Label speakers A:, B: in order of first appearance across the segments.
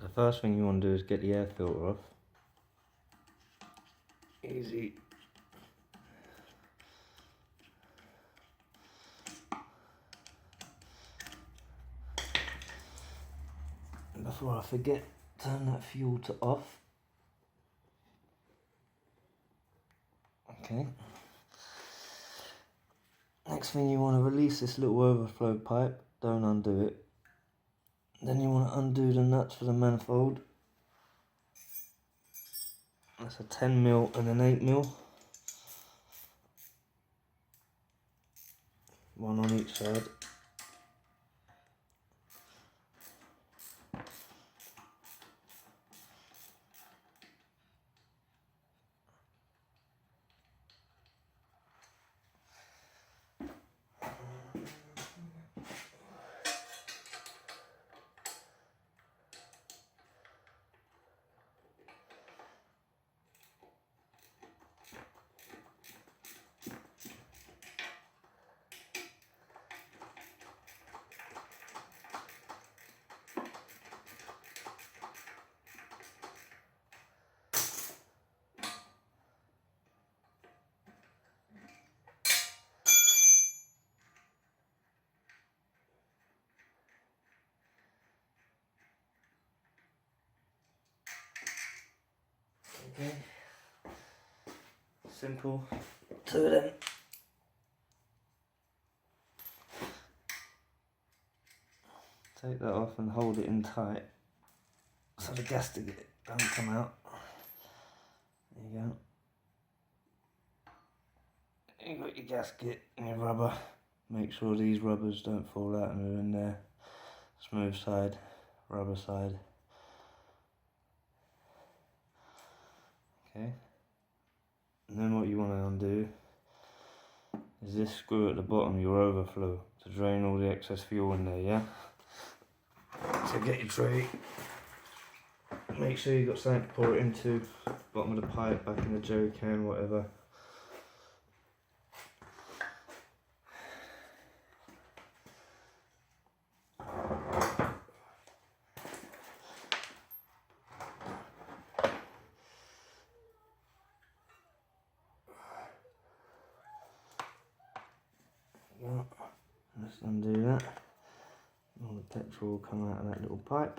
A: So the first thing you want to do is get the air filter off. Easy. And before I forget, turn that fuel to off. Okay. Next thing, you want to release this little overflow pipe. Don't undo it. Then you want to undo the nuts for the manifold. That's a 10mm and an 8mm. One on each side. Okay. Simple. Two of them. Take that off and hold it in tight so the gasket don't come out. There you go. You got your gasket and your rubber. Make sure these rubbers don't fall out and they're in there. Smooth side, rubber side. Okay. And then what you want to undo is this screw at the bottom, your overflow, to drain all the excess fuel in there, yeah? So get your tray, make sure you've got something to pour it into, bottom of the pipe, back in the jerry can, whatever. Yeah. Let's undo that. All the petrol will come out of that little pipe.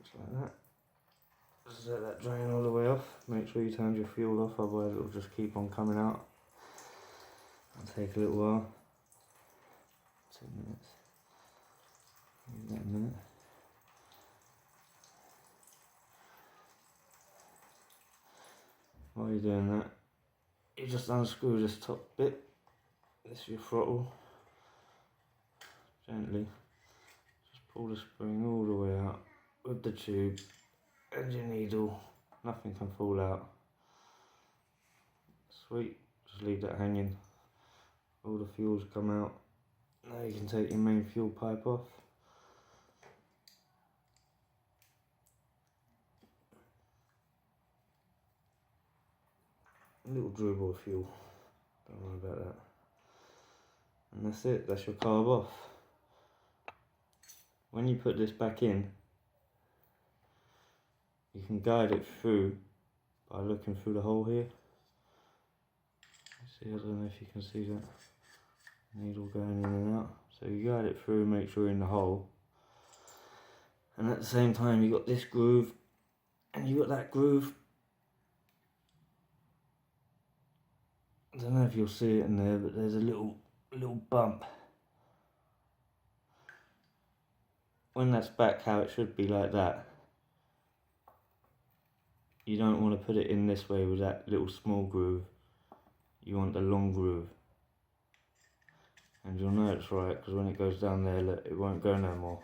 A: Just like that. Just let that drain all the way off. Make sure you turn your fuel off, otherwise it will just keep on coming out. It'll take a little while. 2 minutes. Give that a minute. While you're doing that, you just unscrew this top bit. This is your throttle. Gently. Just pull the spring all the way out with the tube and your needle. Nothing can fall out. Sweet. Just leave that hanging. All the fuels come out. Now you can take your main fuel pipe off. A little dribble of fuel. Don't worry about that. And that's it, that's your carb off. When you put this back in, you can guide it through by looking through the hole here. See, I don't know if you can see that. Needle going in and out. So you guide it through, make sure you're in the hole. And at the same time you got this groove and you got that groove. I don't know if you'll see it in there, but there's a little bump. When that's back how it should be, like that, you don't want to put it in this way with that little small groove. You want the long groove. And you'll know it's right, because when it goes down there, look, it won't go no more.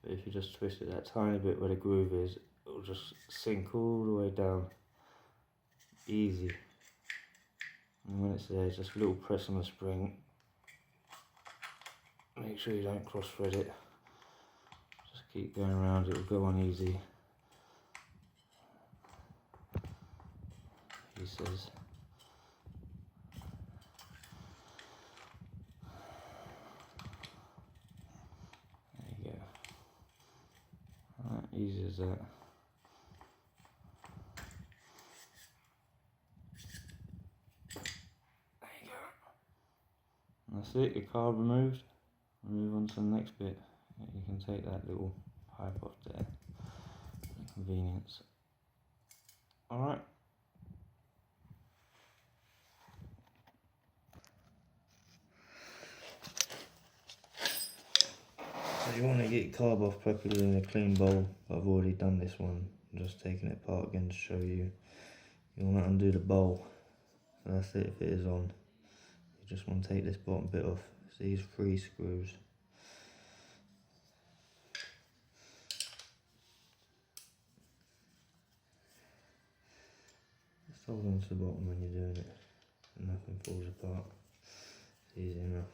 A: But if you just twist it that tiny bit where the groove is, it'll just sink all the way down. Easy. And when it's there, just a little press on the spring. Make sure you don't cross thread it. Just keep going around, it will go on easy. He says. Easy as that. There you go. And that's it, your carb removed. Move on to the next bit. You can take that little pipe off there for convenience. Alright. So you want to get your carb off properly in a clean bowl. I've already done this one. I'm just taking it apart again to show you. You want to undo the bowl. So that's it if it is on. You just want to take this bottom bit off. It's these 3 screws. Just hold on to the bottom when you're doing it. So nothing falls apart. It's easy enough.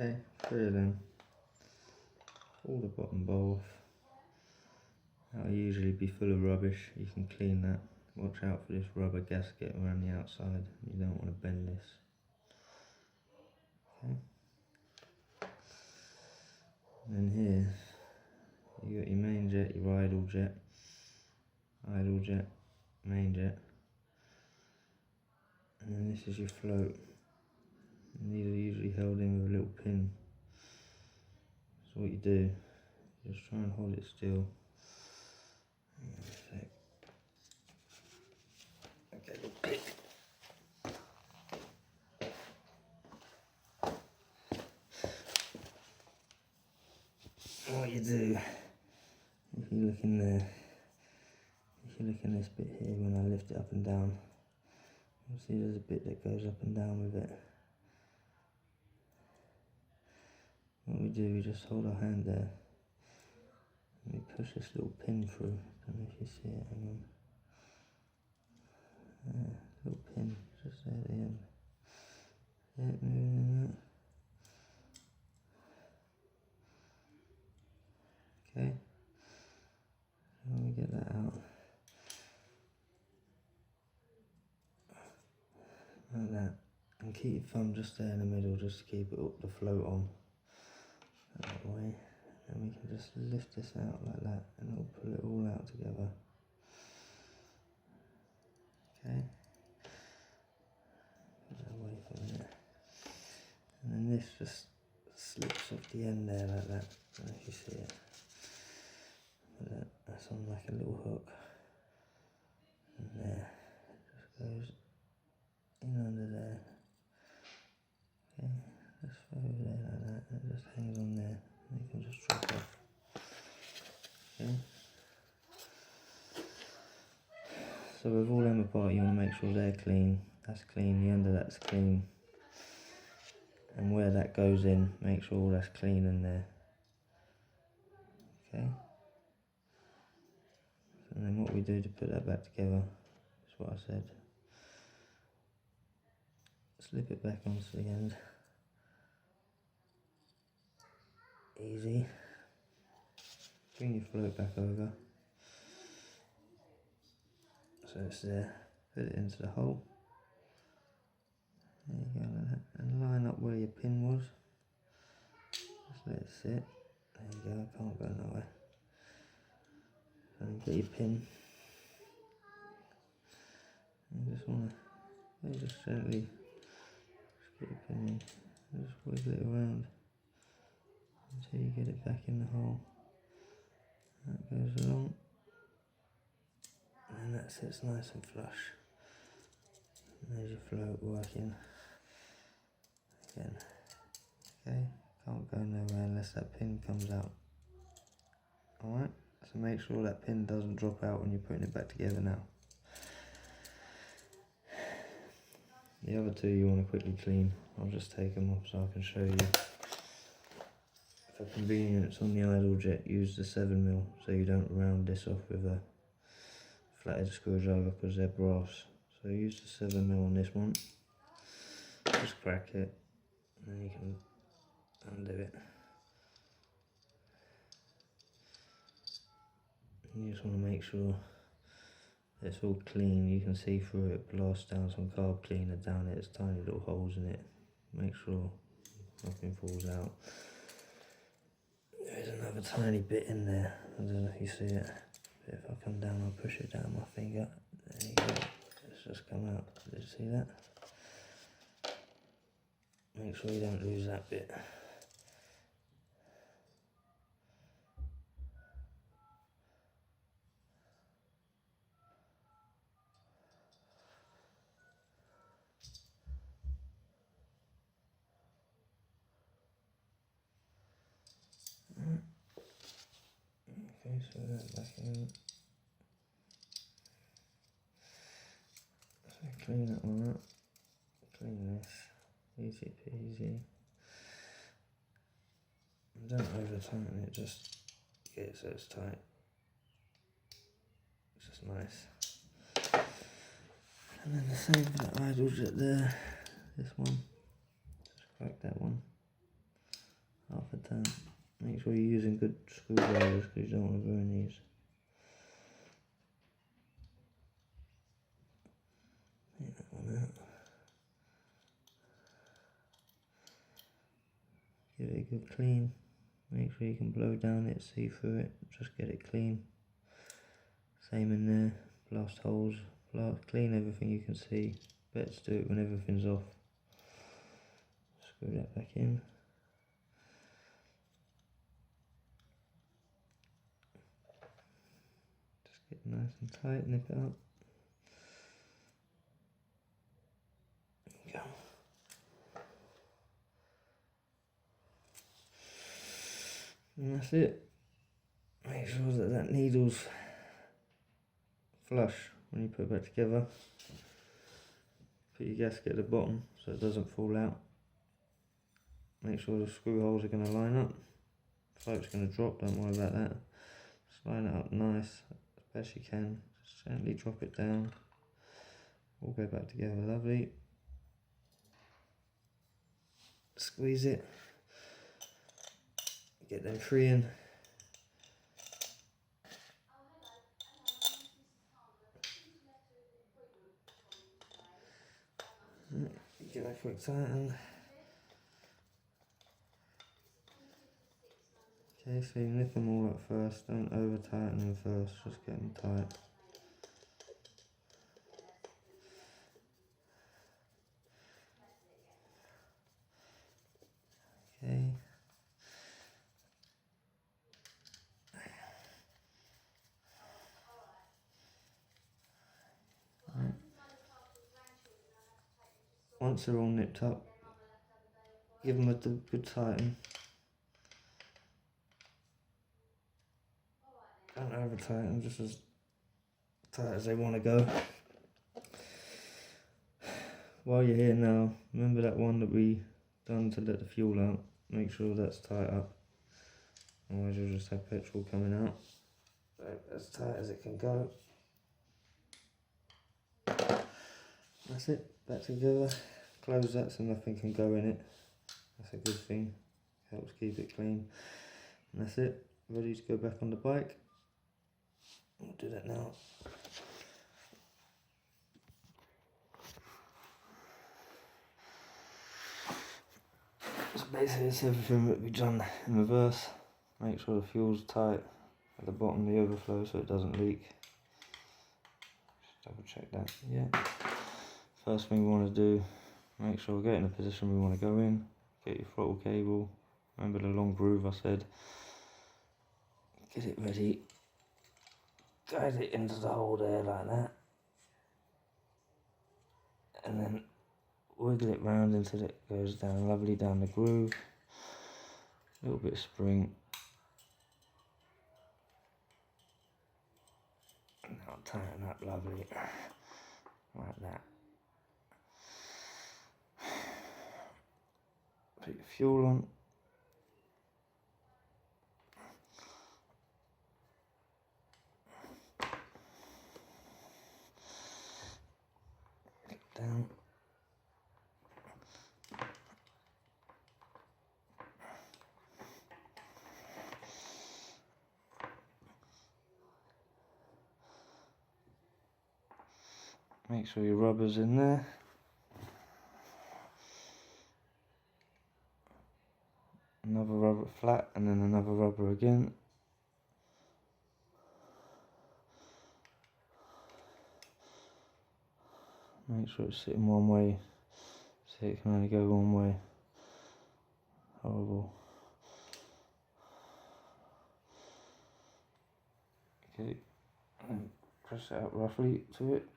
A: Okay, 3 of them. Pull the bottom bowl off. That'll usually be full of rubbish. You can clean that. Watch out for this rubber gasket around the outside. You don't want to bend this. Okay. And then here, you got your main jet, your idle jet, main jet. And then this is your float. And these are usually held in with a little pin. So what you do, just try and hold it still. Hang on a sec. Okay, little click. And what you do, if you look in there, if you look in this bit here, when I lift it up and down, you'll see there's a bit that goes up and down with it. What we do, we just hold our hand there and we push this little pin through. I don't know if you see it, hang on. Little pin just there at the end. See it moving in that? Okay, so when we get that out, like that, and keep your thumb just there in the middle just to keep it up the float on. That way, and we can just lift this out like that and it'll pull it all out together. Okay, put that away for a minute. And then this just slips off the end there like that. I don't know if you see it. But that's on like a little hook. And there, it just goes in under there. Okay, just over there like that. And it just hangs on there. And you can just drop off. Okay. So with all them apart, you want to make sure they're clean. That's clean, the end of that's clean. And where that goes in, make sure all that's clean in there. Okay. And then what we do to put that back together is what I said. Slip it back onto the end. Easy. Bring your float back over. So it's there. Put it into the hole. There you go, like that. And line up where your pin was. Just let it sit. There you go, I can't go nowhere. And get your pin. You just want to just gently just get your pin in. And just wiggle it around until you get it back in the hole. That goes along. And then that sits nice and flush. And there's your float working. Again. Okay, can't go nowhere unless that pin comes out. Alright, so make sure that pin doesn't drop out when you're putting it back together now. The other two you want to quickly clean. I'll just take them off so I can show you. For convenience on the idle jet, use the 7mm so you don't round this off with a flathead screwdriver because they're brass. So use the 7mm on this one. Just crack it, and then you can undo it. You just want to make sure it's all clean. You can see through it. Blast down some carb cleaner down it. There's tiny little holes in it. Make sure nothing falls out. There's another tiny bit in there. I don't know if you see it. But if I come down, I'll push it down my finger. There you go. It's just come out. Did you see that? Make sure you don't lose that bit. Okay, so that back in. So clean that one up. Clean this. Easy peasy. And don't over tighten it, just get it so it's tight. It's just nice. And then the same for that idle jet there. This one. Just crack that one. Half a turn. Make sure you're using good screwdrivers because you don't want to ruin these. Take that one out. Give it a good clean. Make sure you can blow down it, see through it, just get it clean. Same in there, blast holes, clean everything you can see. Better to do it when everything's off. Screw that back in. Just get nice and tight, nip it up. There you go. And that's it. Make sure that that needle's flush when you put it back together. Put your gasket at the bottom so it doesn't fall out. Make sure the screw holes are going to line up. Float's going to drop, don't worry about that. Just line it up nice, as best you can. Just gently drop it down. All go back together, lovely. Squeeze it. Get them free in. Give that a quick tighten. Okay, so you nip them all up first. Don't over tighten them first, just get them tight. Okay. Right. Once they're all nipped up, give them a good tighten. Don't over tighten, just as tight as they want to go. While you're here now, remember that one that we done to let the fuel out. Make sure that's tight up. Otherwise you'll just have petrol coming out. So as tight as it can go. That's it, back together. Close that so nothing can go in it. That's a good thing. Helps keep it clean. And that's it. Ready to go back on the bike. We'll do that now. So basically it's everything that we've done in reverse. Make sure the fuel's tight at the bottom of the overflow so it doesn't leak. Just double check that. Yeah. First thing we want to do, make sure we get in the position we want to go in. Get your throttle cable. Remember the long groove I said. Get it ready. Guide it into the hole there like that. And then wiggle it round until it goes down lovely down the groove. A little bit of spring. And now tighten up lovely. Like that. Put your fuel on. Make sure your rubber's in there. Another rubber flat and then another rubber again. Make sure it's sitting one way, so it can only go one way. Horrible. Okay, and press it out roughly to it.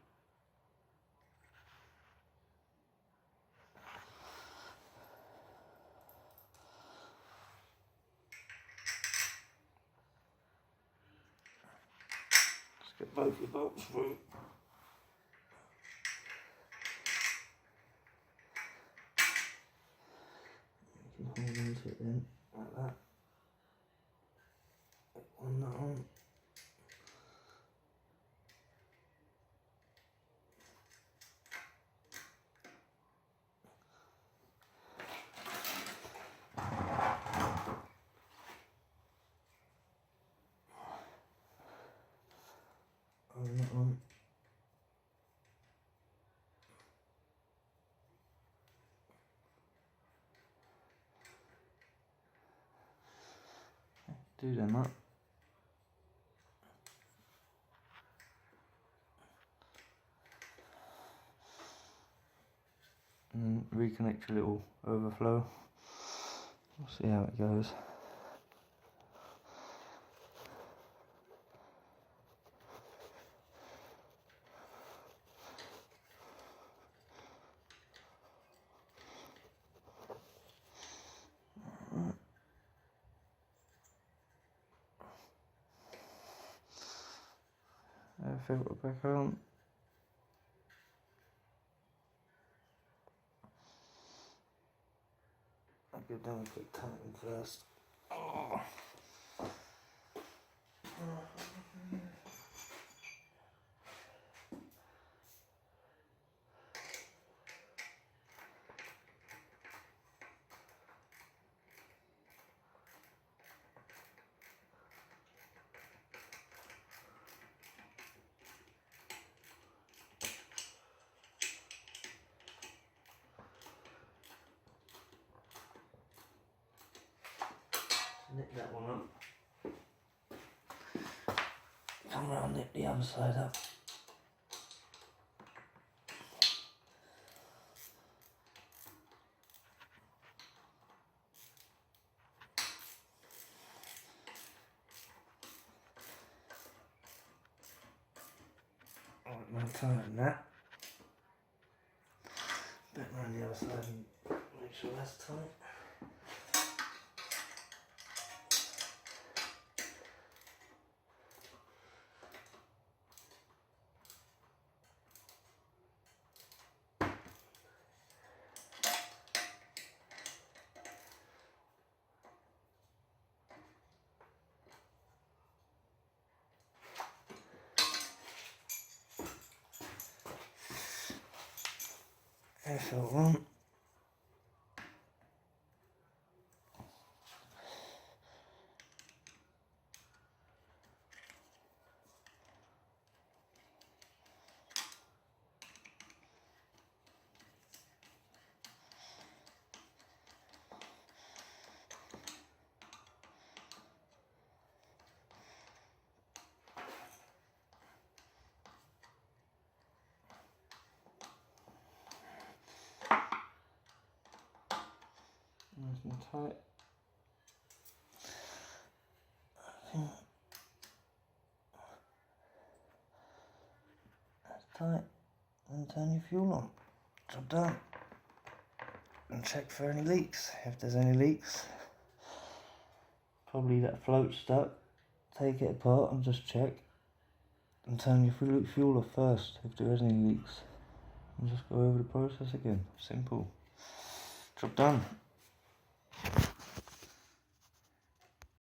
A: Just get both your bolts through. You can hold into it then, like that. On that on. On that one. Do them up. And then reconnect your little overflow. We'll see how it goes. Filter back on. I'll give them a quick tighten first. Oh. Nip that one up. Come round, nip the other side up. Alright, now tighten that. Back round the other side and make sure that's tight. FL1. Nice and tight. That's tight. And turn your fuel on. Job done. And check for any leaks. If there's any leaks, probably that float stuck. Take it apart and just check. And turn your fuel off first if there is any leaks. And just go over the process again. Simple. Job done.